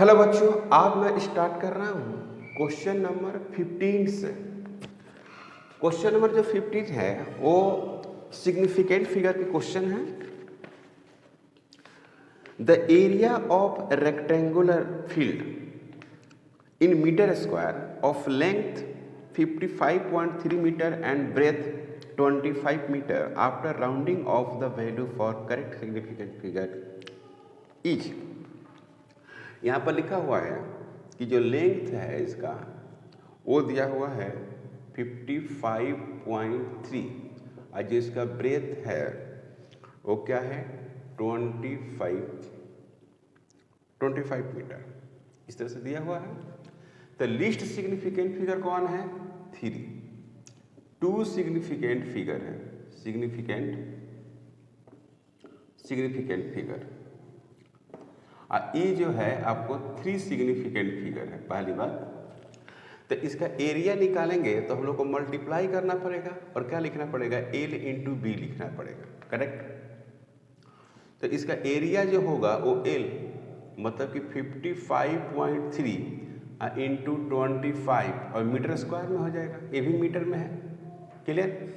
Hello बच्चों, आज मैं स्टार्ट कर रहा हूँ क्वेश्चन नंबर 15 से। क्वेश्चन नंबर जो 15 है वो सिग्निफिकेंट फिगर के क्वेश्चन है। The area of rectangular field in metre square of length 55.3 metre and breadth 25 metre after rounding off the value four correct significant figure is. यहाँ पर लिखा हुआ है कि जो लेंथ है इसका वो दिया हुआ है 55.3 और जो इसका ब्रेथ है वो क्या है 25 मीटर। इस तरह से दिया हुआ है। तो लीस्ट सिग्निफिकेंट फिगर कौन है? 3। 2 सिग्निफिकेंट फिगर है। सिग्निफिकेंट फिगर और ये जो है आपको 3 सिग्निफिकेंट फिगर है। पहली बात तो इसका एरिया निकालेंगे तो हम लोग को मल्टीप्लाई करना पड़ेगा और क्या लिखना पड़ेगा? L इंटू बी लिखना पड़ेगा। करेक्ट। तो इसका एरिया जो होगा वो L मतलब कि 55.3 इंटू 25 और मीटर स्क्वायर में हो जाएगा। ये भी मीटर में है। क्लियर?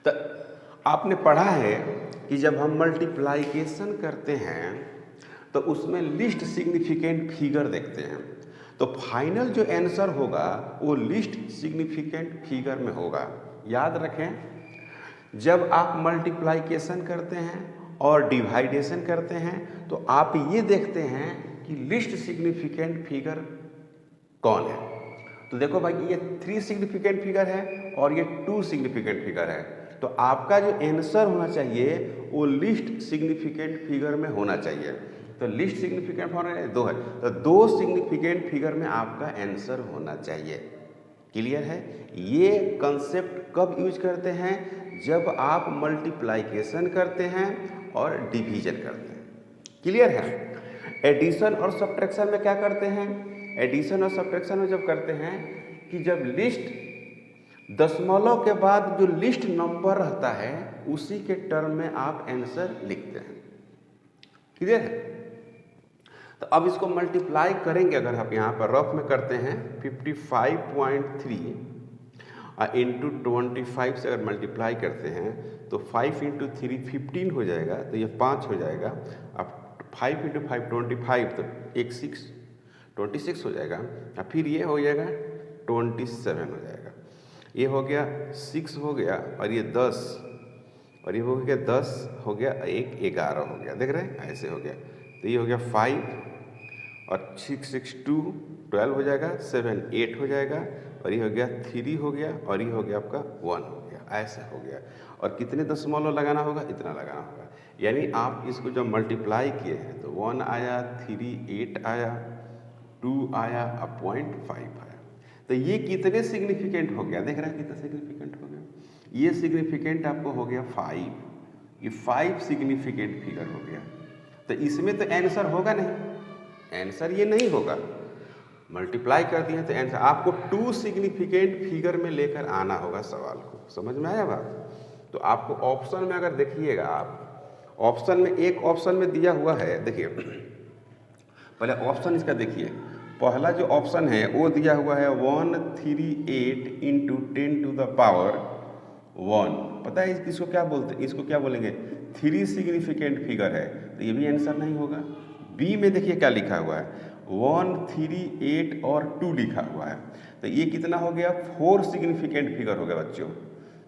तो आपने पढ़ा है कि जब हम मल्टीप्लाइकेशन करते हैं तो उसमें लिस्ट सिग्निफिकेंट फिगर देखते हैं। तो फाइनल जो आंसर होगा वो लिस्ट सिग्निफिकेंट फिगर में होगा। याद रखें, जब आप मल्टीप्लाइकेशन करते हैं और डिवाइडेशन करते हैं तो आप ये देखते हैं कि लिस्ट सिग्निफिकेंट फिगर कौन है। तो देखो भाई, ये 3 सिग्निफिकेंट फिगर है और ये 2 सिग्निफिकेंट फिगर है। तो आपका जो आंसर होना चाहिए वो लिस्ट सिग्निफिकेंट फिगर में होना चाहिए। तो लिस्ट सिग्निफिकेंट होना है 2 है, तो 2 सिग्निफिकेंट फिगर में आपका आंसर होना चाहिए। क्लियर है? ये कंसेप्ट कब यूज करते हैं? जब आप मल्टीप्लाइकेशन करते हैं और डिवीजन करते हैं। क्लियर है? एडिशन और सब्ट्रैक्शन में क्या करते हैं? एडिशन और सब्ट्रैक्शन में जब करते हैं कि जब लिस्ट दशमलव के बाद जो लिस्ट नंबर रहता है उसी के टर्म में आप आंसर लिखते हैं। क्लियर है? तो अब इसको मल्टीप्लाई करेंगे। अगर आप यहाँ पर रफ में करते हैं 55.3 इंटू 25 से अगर मल्टीप्लाई करते हैं तो 5 इंटू 3 15 हो जाएगा, तो ये 5 हो जाएगा। अब 5 इंटू 5 25, तो 26 हो जाएगा। और फिर ये हो जाएगा 27 हो जाएगा। ये हो गया 6 हो गया और ये 10 और ये हो गया 10 हो गया, 1 11 हो गया। देख रहे हैं? ऐसे हो गया। तो ये हो गया 5 और 6 6 2 12 हो जाएगा, 7 8 हो जाएगा और ये हो गया 3 हो गया और ये हो गया आपका 1 हो गया। ऐसे हो गया। और कितने दशमलव लगाना होगा? इतना लगाना होगा। यानी आप इसको जब मल्टीप्लाई किए हैं तो 1 आया, 3 8 आया, 2 आया और 0.5 आया। तो ये कितने सिग्निफिकेंट हो गया? देख रहे हैं कितना सिग्निफिकेंट हो गया? ये सिग्निफिकेंट आपको हो गया 5। ये 5 सिग्निफिकेंट फिगर हो गया। तो इसमें तो आंसर होगा नहीं, आंसर ये नहीं होगा। मल्टीप्लाई कर दिए तो आंसर आपको 2 सिग्निफिकेंट फिगर में लेकर आना होगा सवाल को। समझ में आया बात? तो आपको ऑप्शन में अगर देखिएगा, आप ऑप्शन में एक ऑप्शन में दिया हुआ है, देखिए पहले ऑप्शन इसका देखिए। पहला जो ऑप्शन है वो दिया हुआ है 138 इंटू 10 टू द पावर 1। पता है इसको क्या बोलते हैं? इसको क्या बोलेंगे? 3 सिग्निफिकेंट फिगर है। तो ये भी आंसर नहीं होगा। बी में देखिए क्या लिखा हुआ है, 1 3 8 और 2 लिखा हुआ है। तो ये कितना हो गया? 4 सिग्निफिकेंट फिगर हो गया बच्चों।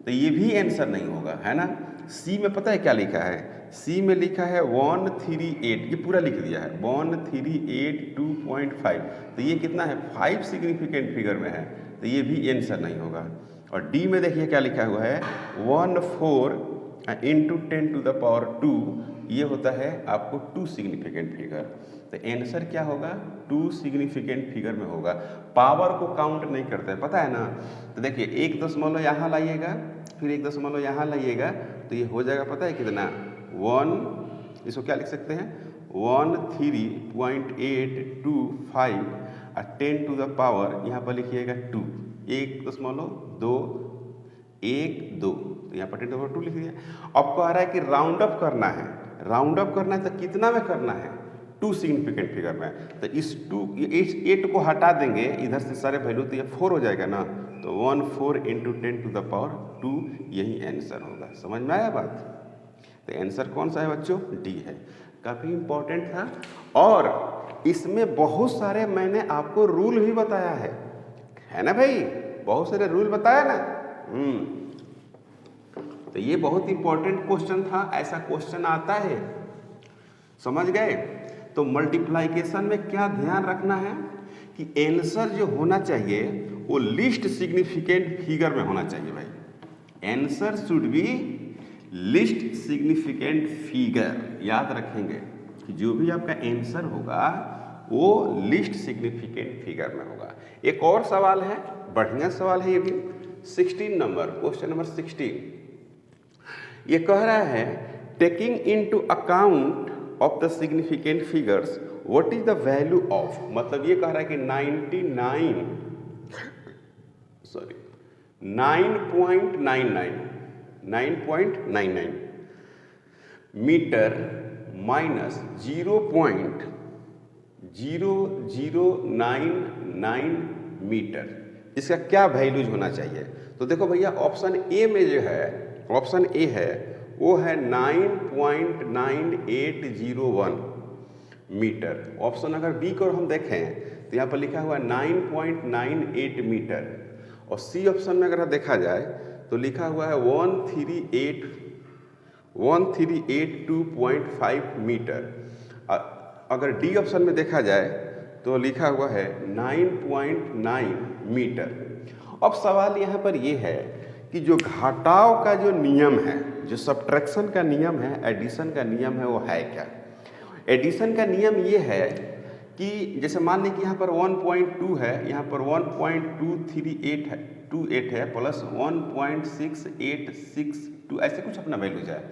तो ये भी आंसर नहीं होगा, है ना। सी में पता है क्या लिखा है? सी में लिखा है 1 3 8, ये पूरा लिख दिया है 1 3 8 2.5। तो ये कितना है? 5 सिग्निफिकेंट फिगर में है। तो ये भी आंसर नहीं होगा। और डी में देखिए क्या लिखा हुआ है 1 4 इंटू 10 टू द पावर 2, ये होता है आपको 2 सिग्निफिकेंट फिगर। तो आंसर क्या होगा? 2 सिग्निफिकेंट फिगर में होगा। पावर को काउंट नहीं करते हैं, पता है ना। तो देखिए 1 दशमलव यहाँ लाइएगा, फिर 1 दशमलव यहाँ लाइएगा, तो ये हो जाएगा पता है कितना? 1, इसको क्या लिख सकते हैं? 13.825 और 10 टू द पावर यहाँ पर लिखिएगा 2, 1.2 1 2, तो यहाँ पर 10 टू द पावर 2 लिख दिया। अब कह रहा है कि राउंड अप करना है। राउंड अप करना है तो कितना में करना है? टू सिग्निफिकेंट फिगर में, तो इस 8 को हटा देंगे इधर से सारे वैल्यू, तो ये 4 हो जाएगा ना, तो 14 × 10⁻², यही आंसर होगा। समझ में आया बात? तो आंसर कौन सा है बच्चों? डी है। काफ़ी इंपॉर्टेंट था, और इसमें बहुत सारे मैंने आपको रूल भी बताया है ना भाई, बहुत सारे रूल बताया ना। तो ये बहुत इंपॉर्टेंट क्वेश्चन था, ऐसा क्वेश्चन आता है, समझ गए? तो मल्टीप्लाइकेशन में क्या ध्यान रखना है कि आंसर जो होना चाहिए वो लीस्ट सिग्निफिकेंट फिगर में होना चाहिए भाई। Answer should be least significant figure. याद रखेंगे कि जो भी आपका आंसर होगा वो लीस्ट सिग्निफिकेंट फिगर में होगा। एक और सवाल है, बढ़िया सवाल है ये भी, 16 नंबर, क्वेश्चन नंबर 16। ये कह रहा है taking into account of the significant figures what is the value of, मतलब ये कह रहा है कि 9.99 मीटर माइनस 0.0099 मीटर, इसका क्या वैल्यूज होना चाहिए। तो देखो भैया ऑप्शन ए में जो है, ऑप्शन ए है वो है 9.9801 मीटर। ऑप्शन अगर बी को हम देखें तो यहाँ पर लिखा हुआ है 9.98 मीटर, और सी ऑप्शन में अगर देखा जाए तो लिखा हुआ है 1382.5 मीटर। अगर डी ऑप्शन में देखा जाए तो लिखा हुआ है 9.9 मीटर। अब सवाल यहाँ पर ये है कि जो घटाव का जो नियम है, जो सब्ट्रैक्शन का नियम है, एडिशन का नियम है, वो है क्या। एडिशन का नियम ये है कि जैसे मान लें कि यहाँ पर 1.2 है, यहाँ पर 1.238 है प्लस 1.6862, ऐसे कुछ अपना वैल्यू जाए।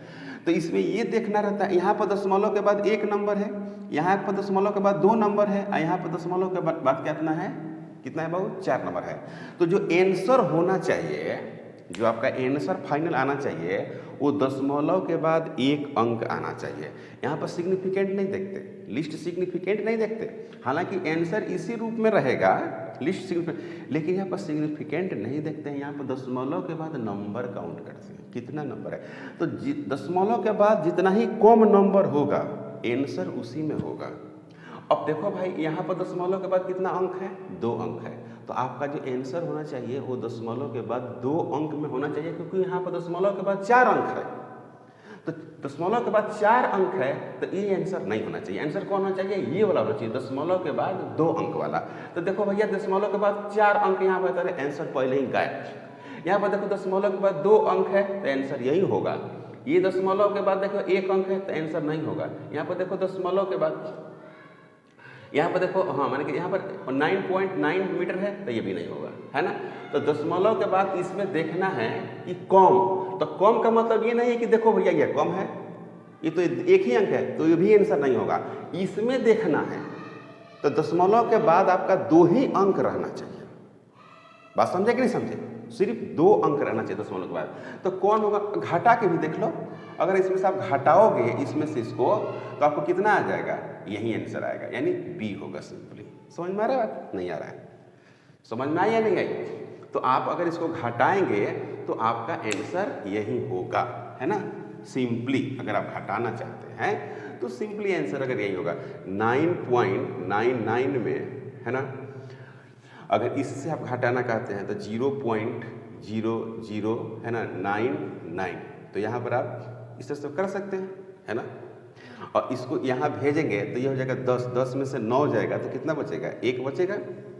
तो इसमें ये देखना रहता है, यहाँ पर दशमलव के बाद 1 नंबर है, यहाँ पर दशमलव के बाद 2 नंबर है, और यहाँ पर दशमलव के बाद कितना है, बाबू 4 नंबर है। तो जो आंसर होना चाहिए, जो आपका आंसर फाइनल आना चाहिए, वो दशमलव के बाद 1 अंक आना चाहिए। यहाँ पर सिग्निफिकेंट नहीं देखते, लिस्ट सिग्निफिकेंट नहीं देखते, हालांकि आंसर इसी रूप में रहेगा लिस्ट सिग्निफिकेंट, लेकिन यहाँ पर सिग्निफिकेंट नहीं देखते हैं। यहाँ पर दशमलव के बाद नंबर काउंट करते हैं, कितना नंबर है। तो दशमलव के बाद जितना ही कम नंबर होगा आंसर उसी में होगा। अब देखो भाई यहाँ पर दशमलव के बाद कितना अंक है, 2 अंक है, तो आपका जो आंसर होना चाहिए वो दशमलव के बाद 2 अंक में होना चाहिए, क्योंकि यहाँ पर दशमलव के बाद 4 अंक है। तो दशमलव के बाद 4 अंक है, तो ये आंसर नहीं होना चाहिए। आंसर कौन होना चाहिए, ये वाला होना चाहिए, दशमलव के बाद 2 अंक वाला। तो देखो भैया दशमलव के बाद 4 अंक यहाँ पर, आंसर पहले ही गायब। यहाँ पर देखो दशमलव के बाद 2 अंक है, तो आंसर यही होगा। ये दशमलव के बाद देखो 1 अंक है, तो आंसर नहीं होगा। यहाँ पर देखो दशमलव के बाद, यहाँ पर देखो, हाँ माने कि यहाँ पर 9.9 मीटर है, तो ये भी नहीं होगा, है ना। तो दशमलव के बाद इसमें देखना है कि कम, तो कम का मतलब ये नहीं है कि देखो भैया ये कम है, ये तो 1 ही अंक है, तो ये भी आंसर नहीं होगा। इसमें देखना है तो दशमलव के बाद आपका 2 ही अंक रहना चाहिए। बात समझे कि नहीं समझे, सिर्फ 2 अंक रहना चाहिए दशमलव के बाद। तो कौन होगा, घटा के भी देख लो, अगर इसमें से आप घटाओगे इसमें से इसको, तो आपको कितना आ जाएगा, यही आंसर आएगा, यानी बी होगा सिंपली। समझ में आ रहा है बात, नहीं आ रहा है, समझ में आई या नहीं आई। तो आप अगर इसको घटाएंगे तो आपका आंसर यही होगा, है ना। सिंपली अगर आप घटाना चाहते हैं तो सिंपली आंसर अगर यही होगा 9.99 में, है ना। अगर इससे आप घटाना चाहते हैं तो 0.00 है ना 99, तो यहाँ पर आप इस तरह से कर सकते हैं, है ना। और इसको यहाँ भेजेंगे तो ये हो जाएगा 10 में से 9 जाएगा तो कितना बचेगा, 1 बचेगा,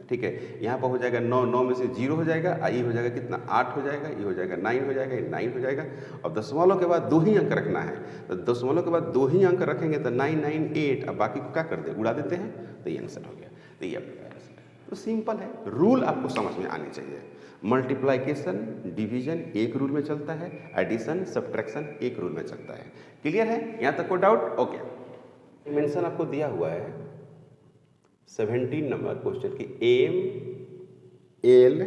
ठीक है। यहाँ पर हो जाएगा 9 में से 0 हो जाएगा, ये हो जाएगा कितना, 8 हो जाएगा, ये हो जाएगा 9 हो जाएगा, ये 9 हो जाएगा। और दशमलव के बाद 2 ही अंक रखना है, तो दशमलव के बाद 2 ही अंक रखेंगे तो 998, अब बाकी को क्या कर दे, उड़ा देते हैं, तो ये आंसर हो गया। तो ये आपका आंसर है। तो सिंपल है, रूल आपको समझ में आनी चाहिए। मल्टीप्लाइकेशन डिवीजन एक रूल में चलता है, एडिशन सब्ट्रैक्शन एक रूल में चलता है। क्लियर है, यहाँ तक कोई डाउट, ओके। मेंशन आपको दिया हुआ है 17 नंबर क्वेश्चन की, ml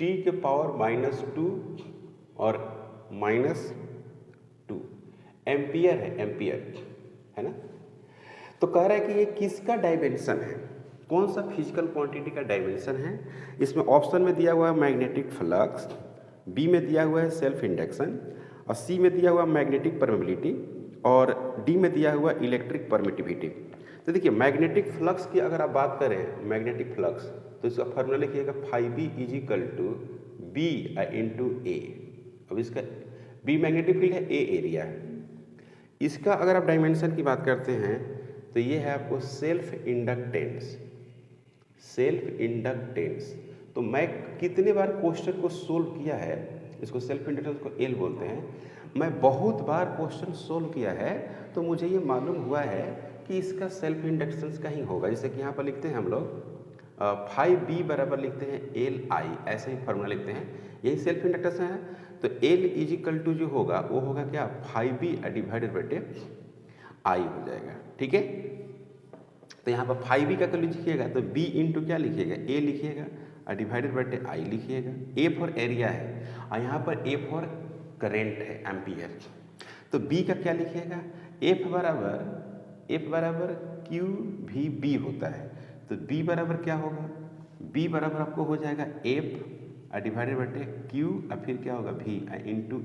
t के पावर -2 और -2 एम्पियर है, एम्पियर है ना। तो कह रहा है कि ये किसका डायमेंशन है, कौन सा फिजिकल क्वांटिटी का डायमेंशन है। इसमें ऑप्शन में दिया हुआ है मैग्नेटिक फ्लक्स, बी में दिया हुआ है सेल्फ इंडक्शन, और सी में दिया हुआ मैग्नेटिक परमिबिलिटी, और डी में दिया हुआ इलेक्ट्रिक परमिटिविटी। तो देखिए मैग्नेटिक फ्लक्स की अगर आप बात करें, मैग्नेटिक फ्लक्स, तो इसका फॉर्मूला लिखिएगा φb = b × a। अब इसका b मैग्नेटिक फील्ड है, a एरिया है। इसका अगर आप डायमेंशन की बात करते हैं तो ये है आपको सेल्फ इंडक्टेंस, सेल्फ इंडक्टेंस। तो मैं कितने बार क्वेश्चन को सोल्व किया है, इसको सेल्फ इंडक्टेंस को एल बोलते हैं, मैं बहुत बार क्वेश्चन सोल्व किया है, तो मुझे ये मालूम हुआ है कि इसका सेल्फ इंडक्टेंस का ही होगा। जैसे कि यहाँ पर लिखते हैं हम लोग φb बराबर लिखते हैं Li, ऐसे ही फॉर्मूला लिखते हैं, यही सेल्फ इंडक्टेंस है। तो L जो होगा वो होगा क्या, φb / I हो जाएगा, ठीक है। तो यहाँ पर φb का लिखिएगा तो b × क्या लिखिएगा, a लिखिएगा और / I लिखिएगा। a फॉर एरिया है और यहाँ पर a फॉर करेंट है, एम्पियर। तो b का क्या लिखिएगा, F बराबर QVB होता है। तो b बराबर क्या होगा, b बराबर आपको हो जाएगा F / Q और फिर क्या होगा V ×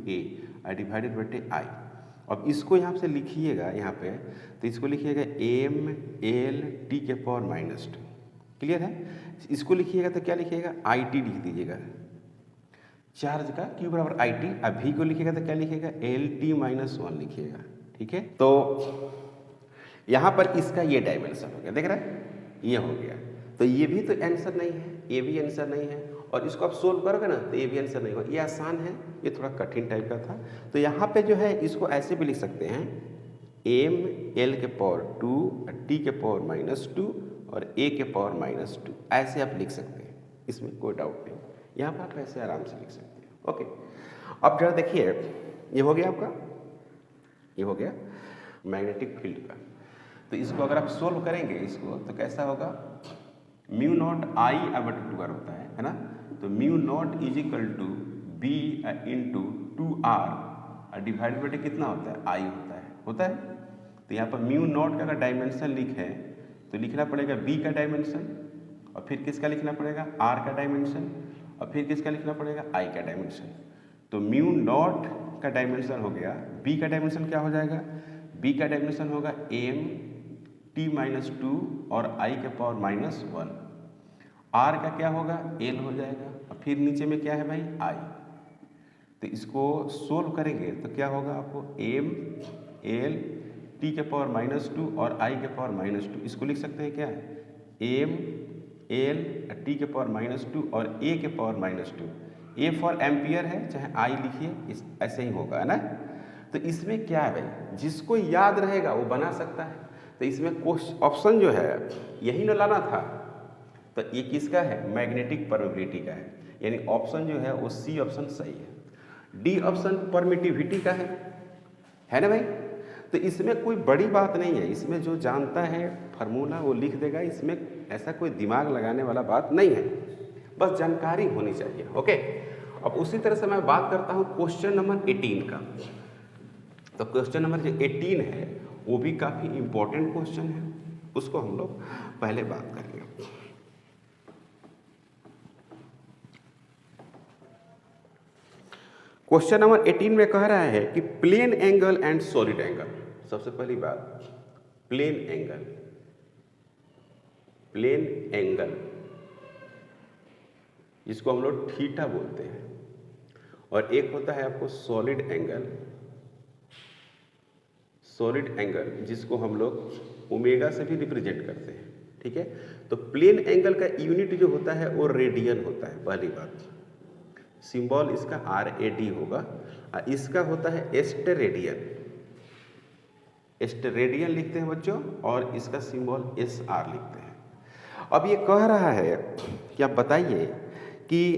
A / I। अब इसको यहाँ से लिखिएगा, यहाँ पे तो इसको लिखिएगा mLT⁻²। क्लियर है। इसको लिखिएगा तो क्या लिखिएगा, IT लिख दीजिएगा, चार्ज का Q बराबर IT। अब V को लिखिएगा तो क्या लिखिएगा, LT-1 लिखिएगा, ठीक है। तो यहाँ पर इसका ये डायमेंशन हो गया, देख रहे हैं, ये हो गया। तो ये भी तो आंसर नहीं है, ये भी आंसर नहीं है, और इसको आप सोल्व करोगे ना तो ये भी आंसर नहीं होगा। ये आसान है, ये थोड़ा कठिन टाइप का था। तो यहाँ पे जो है इसको ऐसे भी लिख सकते हैं, mL⁻², T⁻² और A⁻², ऐसे आप लिख सकते हैं, इसमें कोई डाउट नहीं। यहाँ पर आप ऐसे आराम से लिख सकते हैं। ओके, अब जरा देखिए, ये हो गया आपका, ये हो गया मैग्नेटिक फील्ड का। तो इसको अगर आप सोल्व करेंगे इसको तो कैसा होगा, μ0 I/2r होता है ना। तो μ0 = b × 2r डिवाइडेड कितना होता है, I होता है। तो यहाँ पर μ0 का अगर डायमेंशन लिखें तो लिखना पड़ेगा b का डायमेंशन, और फिर किसका लिखना पड़ेगा, r का डायमेंशन, और फिर किसका लिखना पड़ेगा, I का डायमेंशन। तो μ0 का डायमेंशन हो गया, b का डायमेंशन क्या हो जाएगा, b का डायमेंशन होगा mT-2 और I⁻⁻1, r का क्या होगा, l हो जाएगा, और फिर नीचे में क्या है भाई, I। तो इसको सोल्व करेंगे तो क्या होगा आपको, mLT⁻² और I⁻²। इसको लिख सकते हैं क्या, mLT⁻² और A⁻²। A फॉर एम्पियर है, चाहे I लिखिए, ऐसे ही होगा, है ना। तो इसमें क्या है भाई, जिसको याद रहेगा वो बना सकता है। तो इसमें ऑप्शन जो है यही न लाना था, तो ये किसका है, मैग्नेटिक परमिबिलिटी का है, यानी ऑप्शन जो है वो सी ऑप्शन सही है। डी ऑप्शन परमिटिविटी का है ना भाई। तो इसमें कोई बड़ी बात नहीं है, इसमें जो जानता है फार्मूला वो लिख देगा, इसमें ऐसा कोई दिमाग लगाने वाला बात नहीं है, बस जानकारी होनी चाहिए। ओके, अब उसी तरह से मैं बात करता हूँ क्वेश्चन नंबर 18 का। तो क्वेश्चन नंबर जो 18 है वो भी काफ़ी इम्पोर्टेंट क्वेश्चन है, उसको हम लोग पहले बात करेंगे। क्वेश्चन नंबर 18 में कह रहा है कि plane angle and solid angle. सबसे पहली बात, प्लेन एंगल जिसको हम लोग थीटा बोलते हैं, और एक होता है आपको सॉलिड एंगल जिसको हम लोग ओमेगा से भी रिप्रेजेंट करते हैं, ठीक है। तो प्लेन एंगल का यूनिट जो होता है वो रेडियन होता है, पहली बात, सिंबल इसका RAD होगा, और इसका होता है एस्टेरेडियन लिखते हैं बच्चों, और इसका सिंबल SR लिखते हैं। अब ये कह रहा है कि आप बताइए कि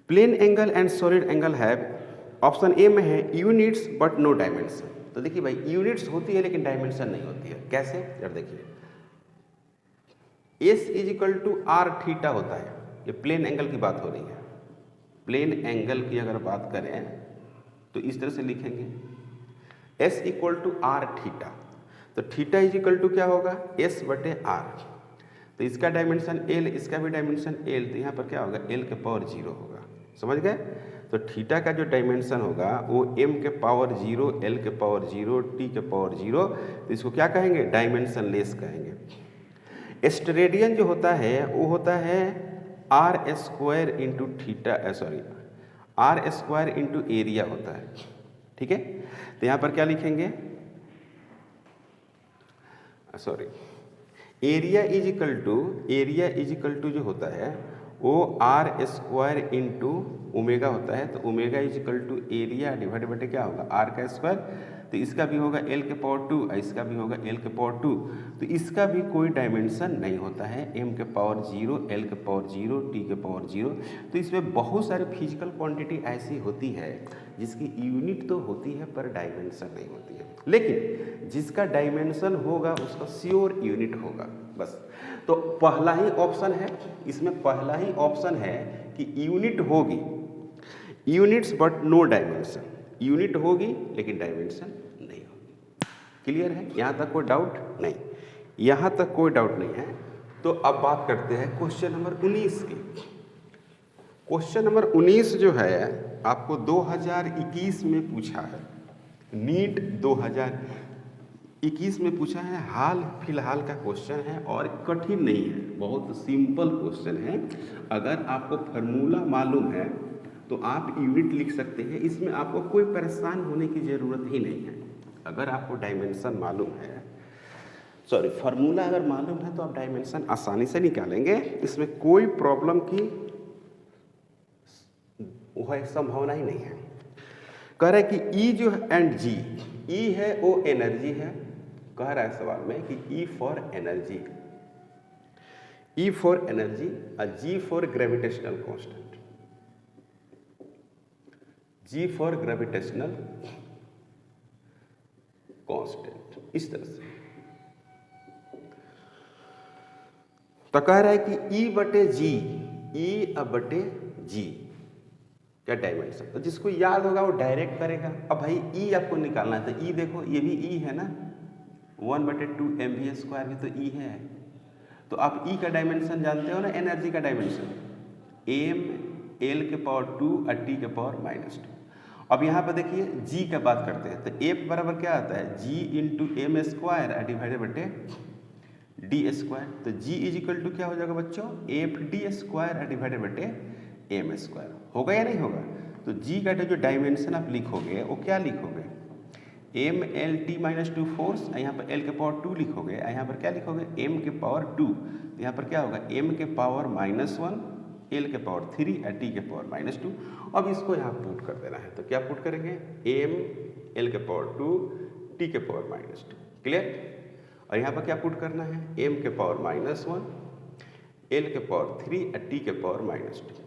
plane angle and solid angle है, ऑप्शन ए में है यूनिट्स बट नो डायमेंशन। तो देखिए भाई, यूनिट्स होती है लेकिन डायमेंशन नहीं होती है। कैसे, यार देखिए, S = R⁻ होता है, ये प्लेन एंगल की बात हो रही है। प्लेन एंगल की अगर बात करें तो इस तरह से लिखेंगे S = R⁻। तो थीटा इज इक्वल टू क्या होगा, एस बटे आर। तो इसका डायमेंशन एल, इसका भी डायमेंशन एल, तो यहाँ पर क्या होगा, एल के पावर 0 होगा। समझ गए? तो थीटा का जो डायमेंशन होगा वो m के पावर 0, l के पावर 0, t के पावर 0, तो इसको क्या कहेंगे, डायमेंशन लेस कहेंगे। स्टेरेडियन जो होता है वो होता है R square into theta, sorry R square into area होता है। ठीक है, तो यहाँ पर क्या लिखेंगे, sorry area is equal to जो होता है वो आर स्क्वायर इंटू ओमेगा होता है। तो omega is equal to area divide बटे क्या होगा, आर का स्क्वायर। तो इसका भी होगा एल के पावर 2 और इसका भी होगा एल के पावर 2। तो इसका भी कोई डायमेंशन नहीं होता है, एम के पावर 0, एल के पावर 0, टी के पावर 0। तो इसमें बहुत सारी फिजिकल क्वांटिटी ऐसी होती है जिसकी यूनिट तो होती है पर डायमेंशन नहीं होती है, लेकिन जिसका डायमेंशन होगा उसका श्योर यूनिट होगा बस। तो पहला ही ऑप्शन है, इसमें पहला ही ऑप्शन है कि यूनिट होगी, units but no dimension, unit होगी लेकिन डायमेंशन नहीं होगी। क्लियर है? यहाँ तक कोई डाउट नहीं, यहाँ तक कोई डाउट नहीं है। तो अब बात करते हैं क्वेश्चन नंबर 19 की। क्वेश्चन नंबर 19 जो है आपको 2021 में पूछा है, नीट 2021 में पूछा है, हाल फिलहाल का क्वेश्चन है और कठिन नहीं है, बहुत सिंपल क्वेश्चन है। अगर आपको फार्मूला मालूम है तो आप यूनिट लिख सकते हैं, इसमें आपको कोई परेशान होने की ज़रूरत ही नहीं है। अगर आपको डायमेंशन मालूम है, सॉरी फार्मूला अगर मालूम है तो आप डायमेंशन आसानी से निकालेंगे, इसमें कोई प्रॉब्लम की वह संभावना ही नहीं है। कह रहा है कि ई जो है एंड जी, ई है वो एनर्जी है, कह रहा है सवाल में कि E for energy, E for energy और G for gravitational constant, G for gravitational constant, इस तरह से। तो कह रहा है कि ई बटे जी, ई अब बटे जी क्या डायमेंशन, तो जिसको याद होगा वो डायरेक्ट करेगा। अब भाई ई आपको निकालना है, तो ई देखो ये भी ई है ना, 1/2 mv² भी तो ई है। तो आप ई का डायमेंशन जानते हो ना, एनर्जी का डायमेंशन m l के पावर 2 और t के पावर -2। अब यहाँ पर देखिए g का बात करते हैं, तो f बराबर क्या आता है, g into m square divided बटे d²। तो g इज इक्वल टू क्या हो जाएगा बच्चों, fd² डिवाइडेड बटे m²। होगा या नहीं होगा? तो g का जो डायमेंशन आप लिखोगे वो क्या लिखोगे, mlt-2 फोर्स, यहाँ पर l के पावर 2 लिखोगे, यहाँ पर क्या लिखोगे, m के पावर 2। तो यहाँ पर क्या होगा, m के पावर -1, l के पावर 3 और t के पावर -2। अब इसको यहाँ पुट कर देना है, तो क्या पुट करेंगे, m l के पावर 2 t के पावर -2। क्लियर? और यहाँ पर क्या पुट करना है, m के पावर -1, l के पावर 3 और t के पावर -2।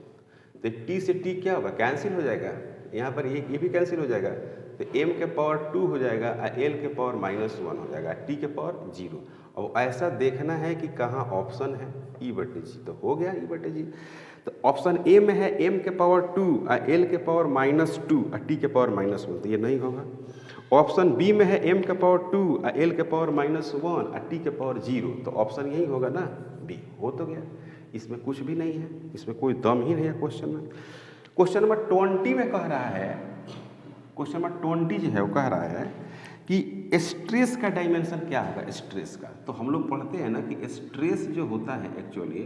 तो t से t क्या होगा, कैंसिल हो जाएगा, यहाँ पर ये भी कैंसिल हो जाएगा। तो m के पावर 2 हो जाएगा और l के पावर -1 हो जाएगा, t के पावर 0। अब ऐसा देखना है कि कहाँ ऑप्शन है, e बटे जी, तो हो गया e बटे जी। तो ऑप्शन ए में है m के पावर 2 और l के पावर -2 और t के पावर -1, तो ये नहीं होगा। ऑप्शन बी में है m के पावर 2 और l के पावर -1 और t के पावर 0, तो ऑप्शन यही होगा ना, बी। हो तो गया, इसमें कुछ भी नहीं है, इसमें कोई दम ही नहीं है क्वेश्चन में। क्वेश्चन नंबर 20 में कह रहा है, क्वेश्चन नंबर 20 जो है वो कह रहा है कि स्ट्रेस का डायमेंशन क्या होगा, स्ट्रेस का। तो हम लोग पढ़ते हैं ना कि स्ट्रेस जो होता है एक्चुअली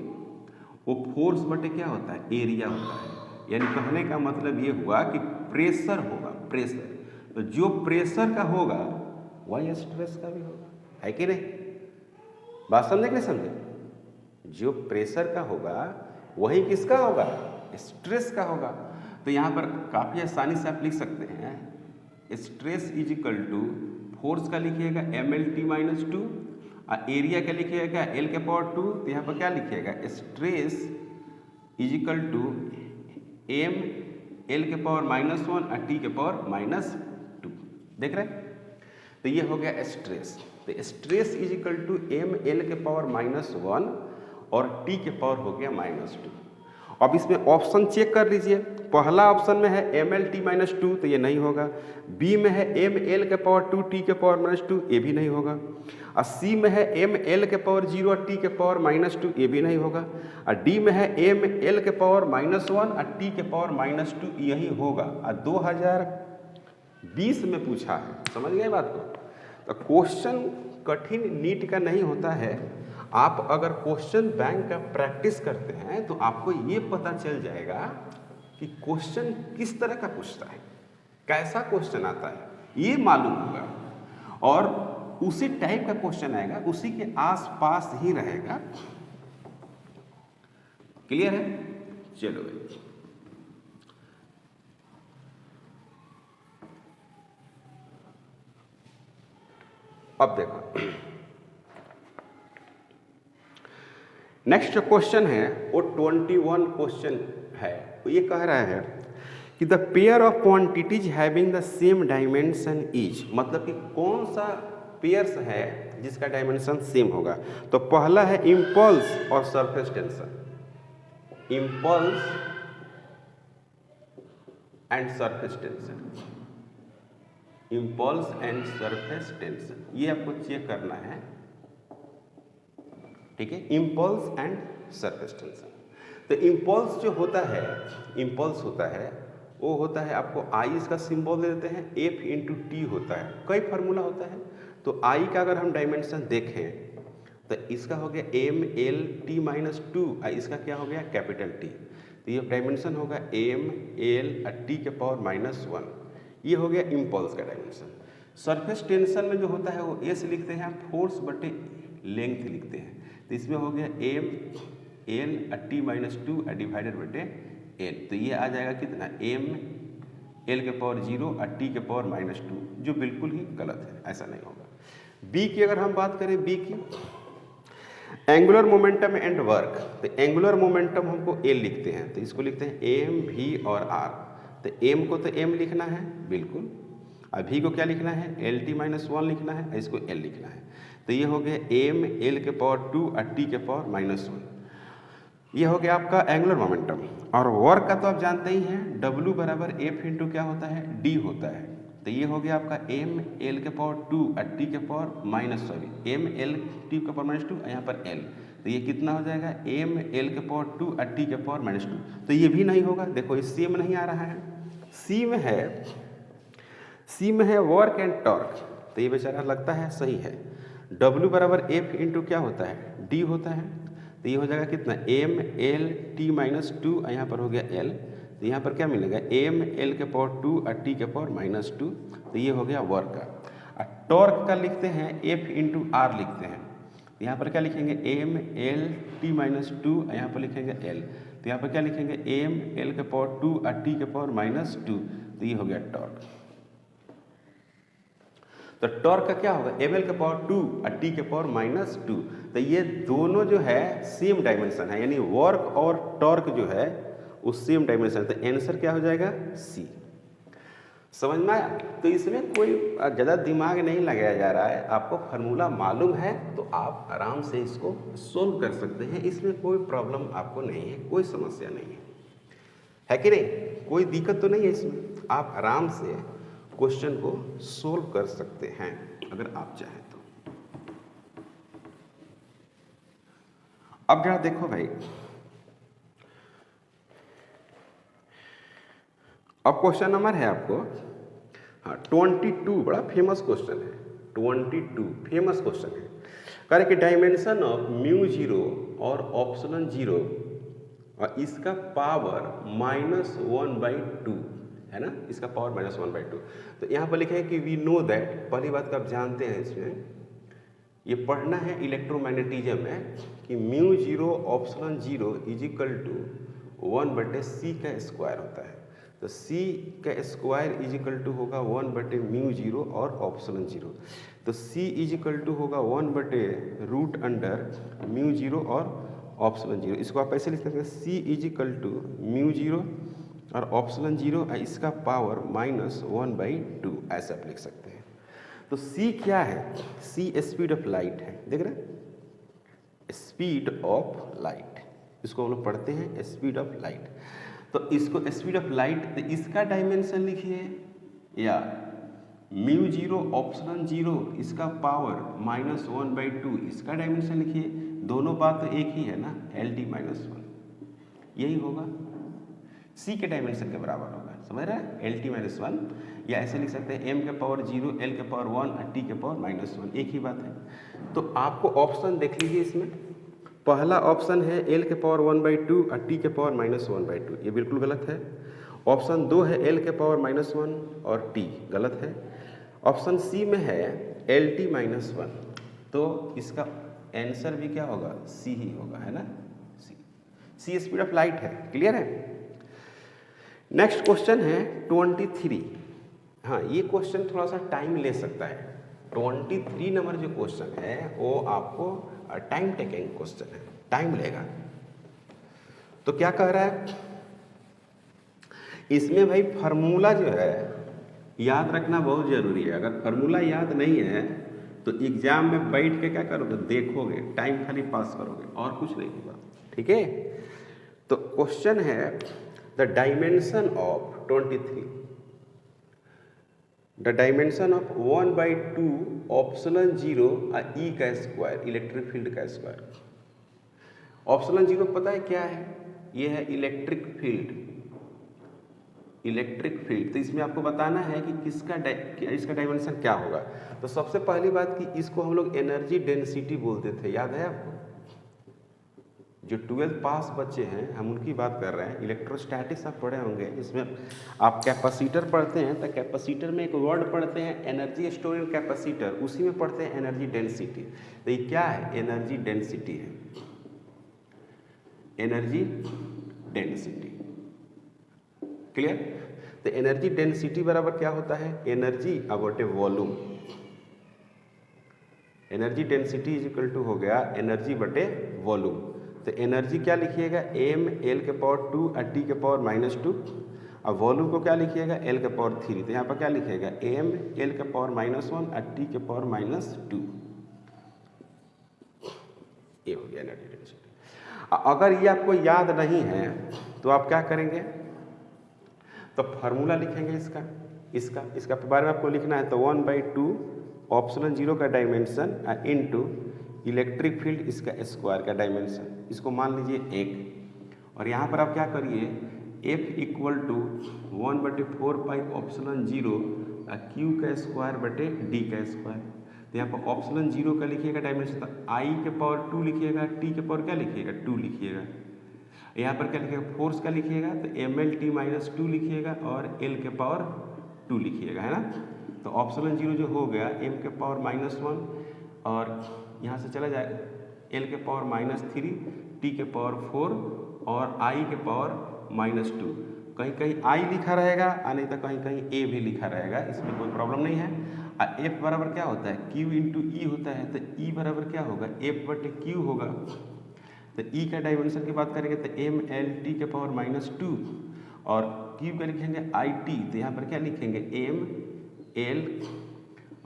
वो फोर्स बटे क्या होता है, एरिया होता है। यानी कहने का मतलब ये हुआ कि प्रेशर होगा, प्रेशर, तो जो प्रेशर का होगा वही स्ट्रेस का भी होगा, है कि नहीं? बात समझे कि नहीं समझे? जो प्रेशर का होगा वही किसका होगा, स्ट्रेस का होगा। तो यहाँ पर काफ़ी आसानी से आप लिख सकते हैं, stress is equal to force का लिखिएगा mlt-2 और एरिया का लिखिएगा l के पावर 2। तो यहाँ पर क्या लिखिएगा, stress is equal to m l के पावर -1 और t के पावर -2। देख रहे हैं? तो ये हो गया स्ट्रेस। तो stress is equal to m l के पावर -1 और t के पावर हो गया -2। अब इसमें ऑप्शन चेक कर लीजिए, पहला ऑप्शन में है mL/-2 तो ये नहीं होगा, बी में है mL² t⁻², ये भी नहीं होगा, और सी में है mL⁻0 t⁻−2, ये भी नहीं होगा, और डी में है mL⁻−1 और t⁻−2, यही होगा। और 2020 में पूछा है, समझ गए बात को। तो क्वेश्चन कठिन नीट का नहीं होता है, आप अगर क्वेश्चन बैंक का प्रैक्टिस करते हैं तो आपको ये पता चल जाएगा कि क्वेश्चन किस तरह का पूछता है, कैसा क्वेश्चन आता है, ये मालूम होगा, और उसी टाइप का क्वेश्चन आएगा, उसी के आसपास ही रहेगा। क्लियर है? चलो भाई, अब देखो नेक्स्ट जो क्वेश्चन है वो 21 क्वेश्चन है। तो ये कह रहा है कि the pair of quantities having the same dimension is, मतलब कि कौन सा पेयर्स है जिसका डायमेंशन सेम होगा। तो पहला है इम्पल्स और surface tension, impulse and surface tension, impulse and surface tension, ये आपको चेक करना है, ठीक है, इम्पल्स एंड सरफेस टेंशन। तो इम्पल्स जो होता है, इम्पल्स होता है वो होता है, आपको आई इसका सिंबल दे देते हैं, एफ इंटू टी होता है, कई फार्मूला होता है। तो आई का अगर हम डायमेंशन देखें तो इसका हो गया mL/t-2, इसका क्या हो गया कैपिटल टी, तो ये डायमेंशन होगा mL/t⁻⁻1, ये हो गया इम्पल्स का डायमेंशन। सरफेस टेंशन में जो होता है वो एस लिखते हैं, फोर्स बटे लेंथ लिखते हैं, तो इसमें हो गया mL/t-2 डिवाइडेड बटे एल, तो ये आ जाएगा कितना mL⁻0 और t⁻−2, जो बिल्कुल ही गलत है, ऐसा नहीं होगा। बी की अगर हम बात करें, बी की एंगुलर मोमेंटम एंड वर्क, तो एंगुलर मोमेंटम हमको एल लिखते हैं, तो इसको लिखते हैं एम, वी और आर। तो एम को तो एम लिखना है बिल्कुल, और वी को क्या लिखना है L/-1 लिखना है, इसको एल लिखना है, तो ये हो गया mL⁻2 और t⁻−1, ये हो गया आपका एंगुलर मोमेंटम। और वर्क का तो आप जानते ही हैं, W बराबर F इंटू क्या होता है, D होता है, तो ये हो गया आपका mL⁻2 और mL⁻2 यहाँ पर L, तो ये कितना हो जाएगा mL⁻2 और t⁻−2, तो ये भी नहीं होगा। देखो इस सी में नहीं आ रहा है, सी में है वर्क एंड टॉर्क, तो ये बेचारा लगता है सही है। W बराबर F इंटू क्या होता है, D होता है, तो ये हो जाएगा कितना mL/t-2, यहाँ पर हो गया L, तो यहाँ पर क्या मिलेगा mL⁻2 और t⁻−2, तो ये हो गया वर्क का। और टॉर्क का लिखते हैं F इंटू आर लिखते हैं, तो यहाँ पर क्या लिखेंगे mL/t-2, यहाँ पर लिखेंगे L, तो यहाँ पर क्या लिखेंगे mL⁻2 और t⁻−2, तो ये हो गया टॉर्क। तो टॉर्क का क्या होगा mL⁻2 और t⁻−2, तो ये दोनों जो है सेम डायमेंशन है, यानी वर्क और टॉर्क जो है वो सेम डायमेंशन, तो आंसर क्या हो जाएगा सी। समझ में आया? तो इसमें कोई ज़्यादा दिमाग नहीं लगाया जा रहा है, आपको फार्मूला मालूम है तो आप आराम से इसको सोल्व कर सकते हैं, इसमें कोई प्रॉब्लम आपको नहीं है, कोई समस्या नहीं है कि नहीं, कोई दिक्कत तो नहीं है इसमें, आप आराम से क्वेश्चन को सोल्व कर सकते हैं अगर आप चाहें तो। अब जरा देखो भाई, अब क्वेश्चन नंबर है आपको 22, बड़ा फेमस क्वेश्चन है, 22 फेमस क्वेश्चन है। कह रहे कि डायमेंशन ऑफ μ0 और ε0 और इसका पावर -1/2 है ना, इसका पावर -1/2। तो यहाँ पर लिखे हैं कि वी नो दैट, पहली बात का आप जानते हैं, इसमें ये पढ़ना है इलेक्ट्रोमैग्नेटिज्म में कि μ0 ε0 = 1/c का स्क्वायर होता है, तो c का स्क्वायर = होगा 1/μ0 और ε0, तो c = होगा 1/√μ0 और ε0, इसको आप ऐसे लिख सकते हैं c = μ0 और ε0 इसका पावर -1/2, ऐसे आप लिख सकते हैं। तो c क्या है, c स्पीड ऑफ लाइट है, देख रहे हैं, स्पीड ऑफ लाइट, इसको हम लोग पढ़ते हैं स्पीड ऑफ लाइट। तो इसको स्पीड ऑफ लाइट, तो इसका डायमेंशन लिखिए, या μ0 ऑप्शन 0 इसका पावर -1/2 इसका डायमेंशन लिखिए। दोनों बात तो एक ही है ना, LT-1 यही होगा, c के डायमेंशन के बराबर होगा, समझ रहे हैं, LT-1, या ऐसे लिख सकते हैं m के पावर 0 l के पावर 1 और t के पावर -1, एक ही बात है। तो आपको ऑप्शन देख लीजिए, इसमें पहला ऑप्शन है l के पावर 1/2 और t के पावर -1/2, ये बिल्कुल गलत है। ऑप्शन 2 है l के पावर -1 और t, गलत है। ऑप्शन सी में है LT-1, तो इसका आंसर भी क्या होगा, सी ही होगा, है ना, सी स्पीड ऑफ लाइट है। क्लियर है। नेक्स्ट क्वेश्चन है 23। हाँ, ये क्वेश्चन थोड़ा सा टाइम ले सकता है। 23 नंबर जो क्वेश्चन है वो आपको टाइम टेकिंग क्वेश्चन है, टाइम लेगा। तो क्या कह रहा है इसमें भाई, फार्मूला जो है याद रखना बहुत जरूरी है। अगर फार्मूला याद नहीं है तो एग्जाम में बैठ के क्या करोगे, देखोगे, टाइम खाली पास करोगे और कुछ नहीं होगा, ठीक है। तो क्वेश्चन है the dimension of 23, the dimension of 1/2 option 0 ई का स्क्वायर, इलेक्ट्रिक फील्ड का स्क्वायर। ऑप्शन 0 पता है क्या है, ये है इलेक्ट्रिक फील्ड, इलेक्ट्रिक फील्ड। तो इसमें आपको बताना है कि इसका डायमेंशन क्या होगा। तो सबसे पहली बात कि इसको हम लोग एनर्जी डेंसिटी बोलते थे, याद है आपको। जो 12th पास बच्चे हैं हम उनकी बात कर रहे हैं। इलेक्ट्रोस्टैटिक्स आप पढ़े होंगे, इसमें आप कैपेसिटर पढ़ते हैं, तो कैपेसिटर में एक वर्ड पढ़ते हैं एनर्जी स्टोरिंग कैपेसिटर, उसी में पढ़ते हैं एनर्जी डेंसिटी। तो ये क्या है, एनर्जी डेंसिटी है, एनर्जी डेंसिटी। क्लियर। तो एनर्जी डेंसिटी बराबर क्या होता है, energy upon volume. Energy density is equal to हो गया एनर्जी बटे वॉल्यूम। तो एनर्जी क्या लिखिएगा, m l के पावर 2 और t के पावर -2, और वॉल्यूम को क्या लिखिएगा, l के पावर 3। तो यहाँ पर क्या लिखिएगा, m l के पावर -1 और t के पावर -2। ये हो गया एनर्जी डेंसिटी। अगर ये आपको याद नहीं है तो आप क्या करेंगे, तो फार्मूला लिखेंगे इसका बारे में आपको लिखना है। तो 1/2 ऑप्शन 0 का डायमेंशन इनटू इलेक्ट्रिक फील्ड इसका स्क्वायर का डायमेंशन, इसको मान लीजिए 1। और यहाँ पर आप क्या करिए, F equal to 1/4 pi option 0 Q का स्क्वायर बटे D का स्क्वायर। तो यहाँ पर ऑप्शन 0 का लिखिएगा डायमेंशन, तो I के पावर 2 लिखिएगा, T के पावर क्या लिखिएगा, 2 लिखिएगा। यहाँ पर क्या लिखिएगा, फोर्स का लिखिएगा, तो ML_2 लिखिएगा और L के पावर 2 लिखिएगा, है ना। तो ऑप्शन 0 जो हो गया m के पावर -1 और यहाँ से चला जाएगा l के पावर -3, t के पावर 4 और i के पावर -2। कहीं कहीं i लिखा रहेगा और नहीं तो कहीं कहीं a भी लिखा रहेगा, इसमें कोई प्रॉब्लम नहीं है। f बराबर क्या होता है, q इंटू ई होता है, तो e बराबर क्या होगा, f बटे q होगा। तो e का डायमेंशन की बात करेंगे तो m l t के पावर -2 और q का लिखेंगे i t। तो यहाँ पर क्या लिखेंगे, m l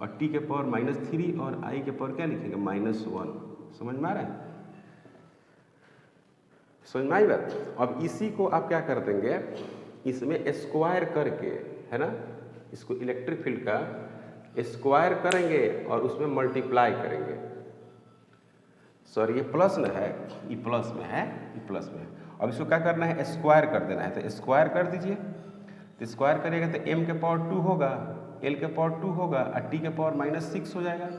और t के पावर -3 और i के पावर क्या लिखेंगे, -1। समझ में आ रहा है, समझ में आई बात। अब इसी को आप क्या कर देंगे, इसमें स्क्वायर करके, है ना, इसको इलेक्ट्रिक फील्ड का स्क्वायर करेंगे और उसमें मल्टीप्लाई करेंगे। सॉरी ये प्लस में है, ये प्लस में है, ये प्लस में है। अब इसको क्या करना है, स्क्वायर कर देना है। तो स्क्वायर कर दीजिए, तो स्क्वायर करेगा तो m के पावर 2 होगा, l के पावर 2 होगा और t के पावर -6 हो जाएगा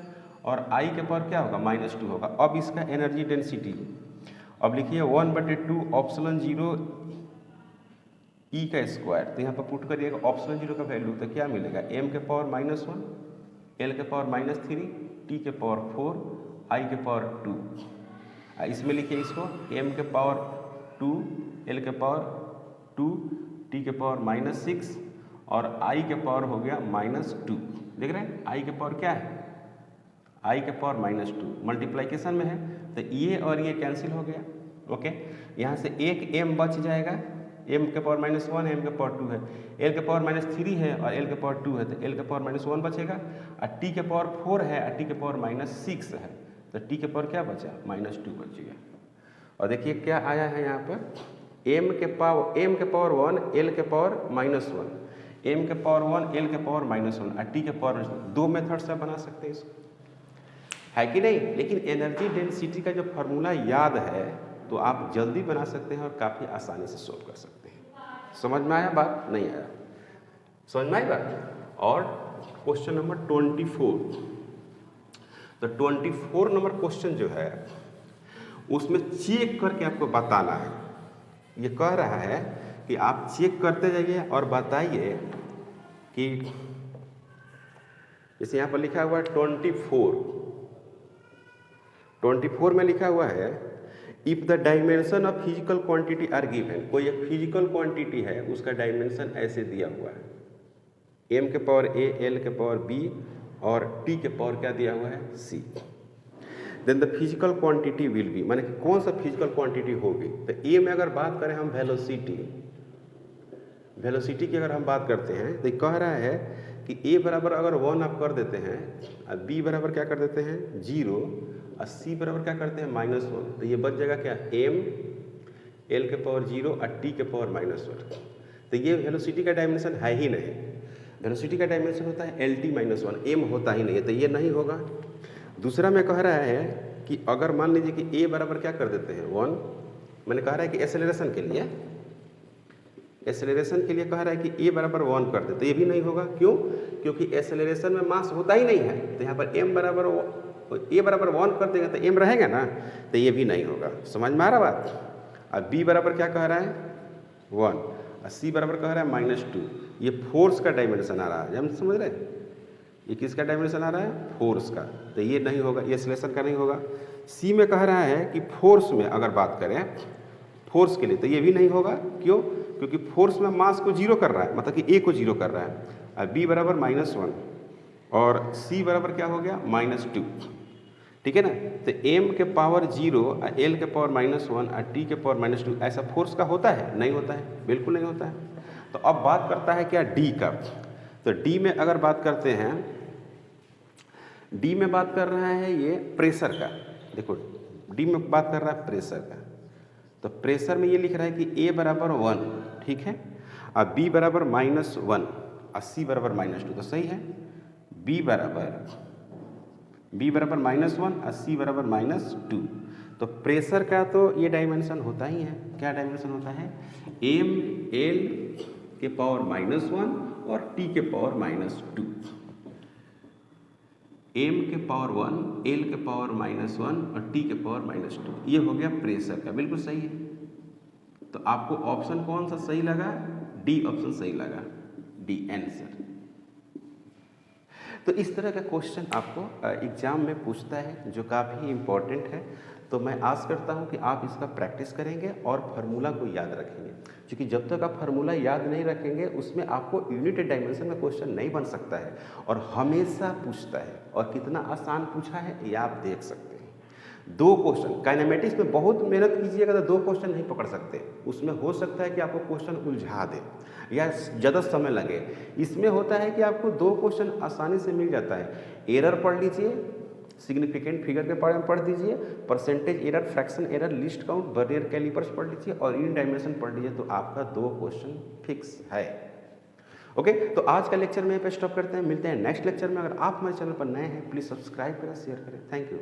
और i के पावर क्या होगा, -2 होगा। अब इसका एनर्जी डेंसिटी अब लिखिए 1/2 ऑप्शन 0 e का स्क्वायर। तो यहाँ पर पुट करिएगा ऑप्शन 0 का वैल्यू, तो क्या मिलेगा, m के पावर -1, l के पावर -3, t के पावर 4, i के पावर 2। इसमें लिखिए इसको m के पावर 2, l के पावर 2, t के पावर -6 और i के पावर हो गया -2। देख रहे हैं i के पावर क्या है, i के पावर -2 मल्टीप्लिकेशन में है, तो ये और ये कैंसिल हो गया। ओके, यहाँ से एक m बच जाएगा, m के पावर -1 है, m के पावर 2 है, l के पावर -3 है और l के पावर 2 है, तो l के पावर -1 बचेगा और t के पावर 4 है और t के पावर -6 है, तो t के पावर क्या बचा, -2 बच गया। और देखिए क्या आया है यहाँ पर, m के पावर 1 l के पावर -1, m के पावर 1 l के पावर -1 और t के पावर 2 मेथड से बना सकते हैं इसको, है कि नहीं। लेकिन एनर्जी डेंसिटी का जो फार्मूला याद है तो आप जल्दी बना सकते हैं और काफ़ी आसानी से सोल्व कर सकते हैं। समझ में आया बात, नहीं आया, समझ में आई बात। और क्वेश्चन नंबर 24, तो 24 नंबर क्वेश्चन जो है उसमें चेक करके आपको बताना है। ये कह रहा है कि आप चेक करते जाइए और बताइए कि जैसे यहाँ पर लिखा हुआ है 24 में लिखा हुआ है if the dimension of physical quantity are given, कोई एक फिजिकल क्वांटिटी है उसका डायमेंशन ऐसे दिया हुआ है, m के पावर a, l के पावर b और t के पावर क्या दिया हुआ है c, then the physical quantity will be, माने कि कौन सा फिजिकल क्वांटिटी होगी। तो a में अगर बात करें हम वेलोसिटी की अगर हम बात करते हैं तो कह रहा है कि a बराबर अगर 1 आप कर देते हैं और b बराबर क्या कर देते हैं 0 और c बराबर क्या करते हैं -1, तो ये बच जाएगा क्या m l के पावर 0 और t के पावर -1। तो ये वेलोसिटी का डायमेंशन है ही नहीं, वेलोसिटी का डायमेंशन होता है LT-1, m होता ही नहीं है, तो ये नहीं होगा। दूसरा में कह रहा है कि अगर मान लीजिए कि a बराबर क्या कर देते हैं 1, मैंने कह रहा है कि एक्सेलरेशन के लिए कह रहा है कि a बराबर 1 कर देते, ये भी नहीं होगा। क्यों? क्योंकि एक्सेलरेशन में मास होता ही नहीं है, तो यहाँ पर a बराबर 1 कर देंगे तो m रहेगा ना, तो ये भी नहीं होगा। समझ में आ रहा बात। अब b बराबर क्या कह रहा है 1 और c बराबर कह रहा है -2, ये फोर्स का डायमेंशन आ रहा है, हम समझ रहे हैं, ये किसका डायमेंशन आ रहा है फोर्स का, तो ये नहीं होगा, ये एक्सेलरेशन का नहीं होगा। c में कह रहा है कि फोर्स में अगर बात करें फोर्स के लिए तो ये भी नहीं होगा। क्यों? क्योंकि फोर्स में मास को 0 कर रहा है, मतलब कि a को 0 कर रहा है। अब b बराबर -1 और c बराबर क्या हो गया -2, ठीक है ना। तो m के पावर 0 और l के पावर -1 और t के पावर -2 ऐसा फोर्स का होता है? नहीं होता है, बिल्कुल नहीं होता है। तो अब बात करता है क्या d का, तो d में अगर बात करते हैं, d में बात कर रहा है ये प्रेशर का, देखो d में बात कर रहा है प्रेशर का, तो प्रेशर में ये लिख रहा है कि a बराबर 1, ठीक है, और b बराबर -1 और c बराबर -2, तो सही है। b बराबर -1 और c बराबर -2, तो प्रेशर का तो ये डायमेंशन होता ही है, क्या डायमेंशन होता है m l के पावर -1 और t के पावर -2, m के पावर 1 l के पावर -1 और t के पावर -2, ये हो गया प्रेशर का, बिल्कुल सही है। तो आपको ऑप्शन कौन सा सही लगा? डी ऑप्शन सही लगा, डी आंसर। तो इस तरह का क्वेश्चन आपको एग्जाम में पूछता है जो काफ़ी इम्पोर्टेंट है। तो मैं आस करता हूं कि आप इसका प्रैक्टिस करेंगे और फार्मूला को याद रखेंगे, क्योंकि जब तक आप फार्मूला याद नहीं रखेंगे उसमें आपको यूनिट डायमेंशन का क्वेश्चन नहीं बन सकता है, और हमेशा पूछता है। और कितना आसान पूछा है ये आप देख सकते हैं। 2 क्वेश्चन काइनेमेटिक्स में बहुत मेहनत कीजिएगा तो 2 क्वेश्चन नहीं पकड़ सकते, उसमें हो सकता है कि आपको क्वेश्चन उलझा दे या ज़्यादा समय लगे। इसमें होता है कि आपको 2 क्वेश्चन आसानी से मिल जाता है। एरर पढ़ लीजिए, सिग्निफिकेंट फिगर के बारे में पढ़ दीजिए, percentage error, fraction error, least count, vernier callipers पढ़ लीजिए और इन डायमेंशन पढ़ लीजिए, तो आपका 2 क्वेश्चन फिक्स है। ओके, तो आज का लेक्चर में यहाँ पे स्टॉप करते हैं, मिलते हैं नेक्स्ट लेक्चर में। अगर आप हमारे चैनल पर नए हैं प्लीज़ सब्सक्राइब करें, शेयर करें। Thank you.